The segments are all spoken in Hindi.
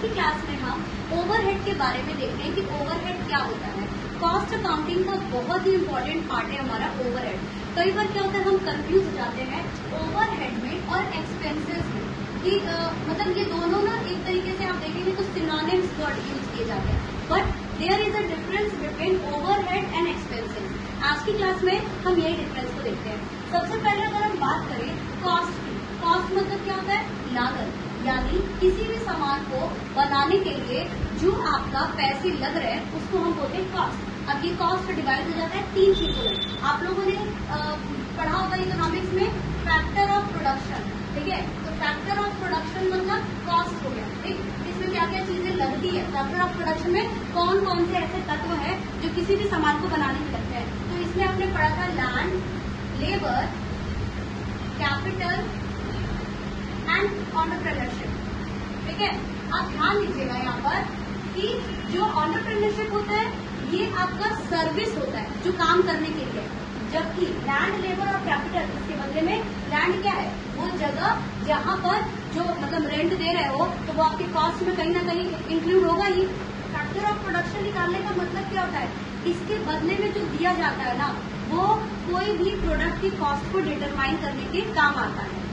की क्लास में हम ओवरहेड के बारे में देखते हैं कि ओवरहेड क्या होता है। कॉस्ट अकाउंटिंग का बहुत ही इंपॉर्टेंट पार्ट है हमारा ओवरहेड। कई बार क्या होता है हम कंफ्यूज हो जाते हैं ओवरहेड में और एक्सपेंसेस में कि मतलब ये दोनों ना एक तरीके से आप देखेंगे तो सिनोनिम्स वर्ड यूज किए जाते हैं, but there is a difference between overhead and expenses. आज की क्लास में हम यही डिफरेंस को देखते हैं। सबसे पहले अगर हम बात करें कॉस्ट की, कॉस्ट मतलब क्या होता है? लागत, यानी किसी भी सामान को बनाने के लिए जो आपका पैसे लग रहे हैं उसको हम बोलते हैं कॉस्ट। अब ये कॉस्ट डिवाइड हो जाता है तीन चीजों में। आप लोगों ने पढ़ा होगा इकोनॉमिक्स में फैक्टर ऑफ प्रोडक्शन, ठीक है? तो फैक्टर ऑफ प्रोडक्शन मतलब कॉस्ट हो गया, ठीक? इसमें क्या क्या चीजें लगती है? फैक्टर ऑफ प्रोडक्शन में कौन कौन से ऐसे तत्व है जो किसी भी सामान को बनाने में लगते हैं? तो इसमें आपने पढ़ा था land, labour, capital and entrepreneurship, ठीक है? आप ध्यान दीजिएगा यहाँ पर कि जो एंटरप्रेन्योरशिप होता है ये आपका सर्विस होता है जो काम करने के लिए, जबकि लैंड, लेबर और कैपिटल इसके बदले में लैंड क्या है? वो जगह जहाँ पर जो मतलब रेंट दे रहे हो तो वो आपके कॉस्ट में कहीं ना कहीं इंक्लूड होगा ही। फैक्टर ऑफ प्रोडक्शन निकालने का मतलब क्या होता है? इसके बदले में जो दिया जाता है ना वो कोई भी प्रोडक्ट की कॉस्ट को डिटरमाइन करने के काम आता है,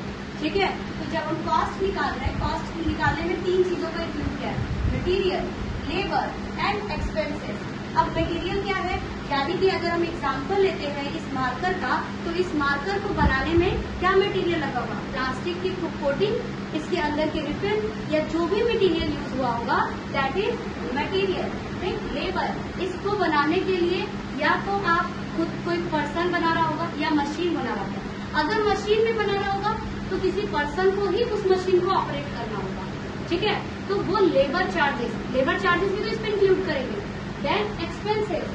ठीक है? तो जब हम कॉस्ट निकाल रहे हैं, कॉस्ट निकालने में तीन चीजों का इंक्लूड किया है, मटेरियल, लेबर एंड एक्सपेंसेस। अब मटेरियल क्या है? यानी कि अगर हम एग्जांपल लेते हैं इस मार्कर का, तो इस मार्कर को बनाने में क्या मटेरियल लगा होगा? प्लास्टिक की कोटिंग, इसके अंदर के रिफिल या जो भी मटेरियल यूज हुआ होगा दैट इज मटेरियल, ठीक? लेबर, इसको बनाने के लिए या तो आप खुद कोई पर्सन बना रहा होगा या मशीन बना रहा होगा। अगर मशीन में बना रहा होगा तो किसी पर्सन को ही उस मशीन को ऑपरेट करना होगा, ठीक है? तो वो लेबर चार्जेस भी तो इसमें इंक्लूड करेंगे। देन एक्सपेंसेस,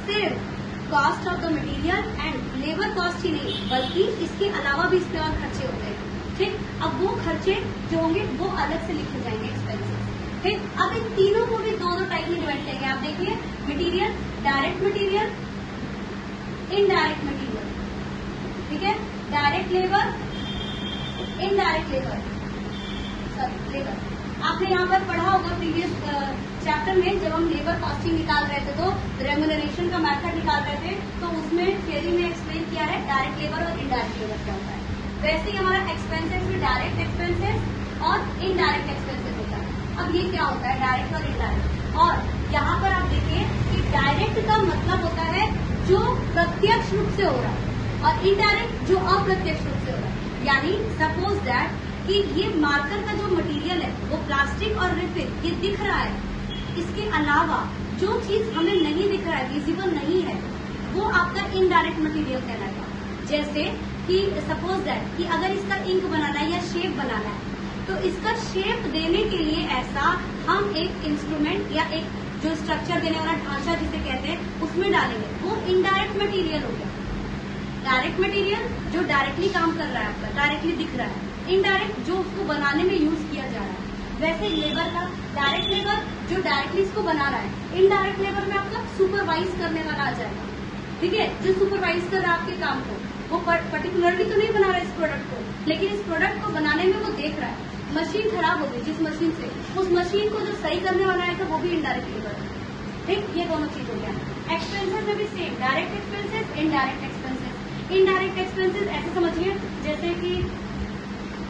सिर्फ cost of the material and labour cost ही नहीं बल्कि इसके अलावा भी इसके और खर्चे होते हैं, ठीक? अब वो खर्चे जो होंगे वो अलग से लिखे जाएंगे एक्सपेंसेस, ठीक? अब इन तीनों को भी दो टाइप में डिवाइड करेंगे। आप देखिए material, direct material, indirect material, ठीक है? Direct labour, indirect labour, labour. आपने यहाँ पर पढ़ा होगा प्रीवियस चैप्टर में जब हम लेबर कॉस्टिंग निकाल रहे थे तो रेम्यूनरेशन का मेथड निकाल रहे थे, तो उसमें थ्योरी में एक्सप्लेन किया है डायरेक्ट लेबर और इनडायरेक्ट लेबर क्या होता है। वैसे ही हमारा एक्सपेंसेस में डायरेक्ट एक्सपेंसेस और इनडायरेक्ट एक्सपेंसेस होता है। अब ये क्या होता है डायरेक्ट और इनडायरेक्ट? और यहाँ पर आप देखिए कि डायरेक्ट का मतलब होता है जो प्रत्यक्ष रूप से हो रहा है और इनडायरेक्ट जो अप्रत्यक्ष रूप से हो रहा है। यानी सपोज दैट कि ये मार्कर का जो मटेरियल है वो प्लास्टिक और रिफिल ये दिख रहा है, इसके अलावा जो चीज हमें नहीं दिख रहा है, विजिबल नहीं है, वो आपका इनडायरेक्ट मटेरियल कहलाएगा। जैसे कि सपोज दैट कि अगर इसका इंक बनाना है या शेप बनाना है तो इसका शेप देने के लिए ऐसा हम एक इंस्ट्रूमेंट या एक जो स्ट्रक्चर देने वाला ढांचा जिसे कहते हैं उसमें डालेंगे, वो इनडायरेक्ट मटेरियल हो गया। डायरेक्ट मटेरियल जो डायरेक्टली काम कर रहा है आपका, डायरेक्टली दिख रहा है, इनडायरेक्ट जो उसको बनाने में यूज किया जा रहा है। वैसे लेबर का डायरेक्ट लेबर जो डायरेक्टली इसको बना रहा है, इनडायरेक्ट लेबर में आपका सुपरवाइज करने वाला आ जाएगा, ठीक है? जो सुपरवाइज कर रहा है आपके काम को, वो पर्टिकुलरली तो नहीं बना रहा है इस प्रोडक्ट को, लेकिन इस प्रोडक्ट को बनाने में वो देख रहा है। मशीन खराब हो गई जिस मशीन से, उस मशीन को जो सही करने वाला है वो भी इनडायरेक्ट लेबर है, ठीक? ये दोनों चीज हो गया। एक्सपेंसेस में भी same, direct expenses, indirect expenses. Indirect expenses ऐसे समझिए जैसे कि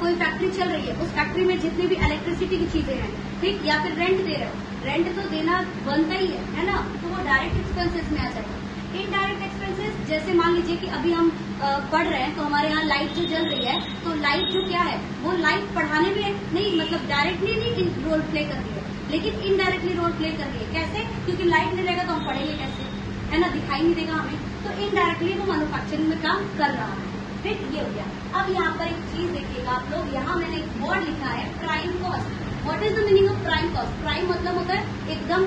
कोई फैक्ट्री चल रही है, उस फैक्ट्री में जितनी भी इलेक्ट्रिसिटी की चीजें हैं, ठीक? या फिर रेंट दे रहे हो, रेंट तो देना बनता ही है ना? तो वो डायरेक्ट एक्सपेंसेस में आ जाएगा। इनडायरेक्ट एक्सपेंसेस जैसे मान लीजिए कि अभी हम पढ़ रहे हैं तो हमारे यहाँ लाइट जो जल रही है, तो लाइट जो क्या है वो लाइट पढ़ाने में नहीं मतलब डायरेक्टली नहीं रोल प्ले करती है, लेकिन इनडायरेक्टली रोल प्ले कर रही है। कैसे? क्योंकि लाइट नहीं रहेगा तो हम पढ़ेंगे कैसे, है ना? दिखाई नहीं देगा हमें, तो इनडायरेक्टली वो मैन्युफैक्चरिंग में काम कर रहा है, ठीक? ये हो गया। अब यहाँ पर एक चीज देखिएगा आप लोग, यहाँ मैंने एक वर्ड लिखा है prime cost. What is the meaning of prime cost? Prime मतलब होता है एकदम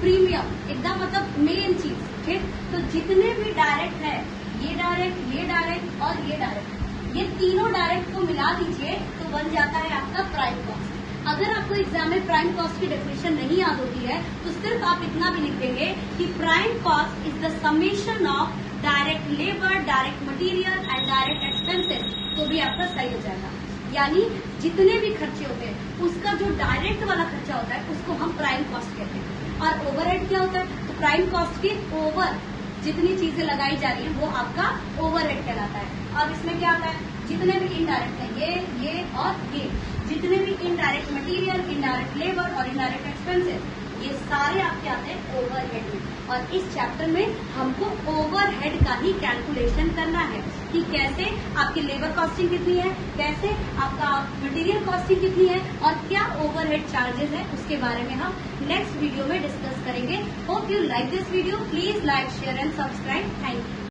प्रीमियम, एकदम मतलब मेन चीज, ठीक? तो जितने भी डायरेक्ट है, ये डायरेक्ट और ये डायरेक्ट, ये तीनों डायरेक्ट को मिला दीजिए तो बन जाता है आपका प्राइम कॉस्ट। अगर आपको एग्जाम में प्राइम कॉस्ट की डेफिनेशन नहीं याद होती है तो सिर्फ आप इतना भी लिख देंगे कि prime cost is the summation of direct labour, direct material and direct expenses, तो भी आपका सही हो जाएगा। यानी जितने भी खर्चे होते हैं उसका जो डायरेक्ट वाला खर्चा होता है उसको हम प्राइम कॉस्ट कहते हैं। और ओवरहेड क्या होता है? तो प्राइम कॉस्ट के ओवर जितनी चीजें लगाई जा रही है वो आपका ओवरहेड कहलाता है। अब इसमें क्या आता है? जितने भी इनडायरेक्ट है, ये और ये, जितने भी इनडायरेक्ट मटेरियल, इनडायरेक्ट लेबर और इनडायरेक्ट एक्सपेंसेस, ये सारे आपके आते हैं ओवरहेड में। और इस चैप्टर में हमको ओवरहेड का ही कैलकुलेशन करना है कि कैसे आपकी लेबर कॉस्टिंग कितनी है, कैसे आपका मटेरियल कॉस्टिंग कितनी है और क्या ओवरहेड चार्जेस है, उसके बारे में हम नेक्स्ट वीडियो में डिस्कस करेंगे। Hope you like this video. Please like, share and subscribe. Thank you.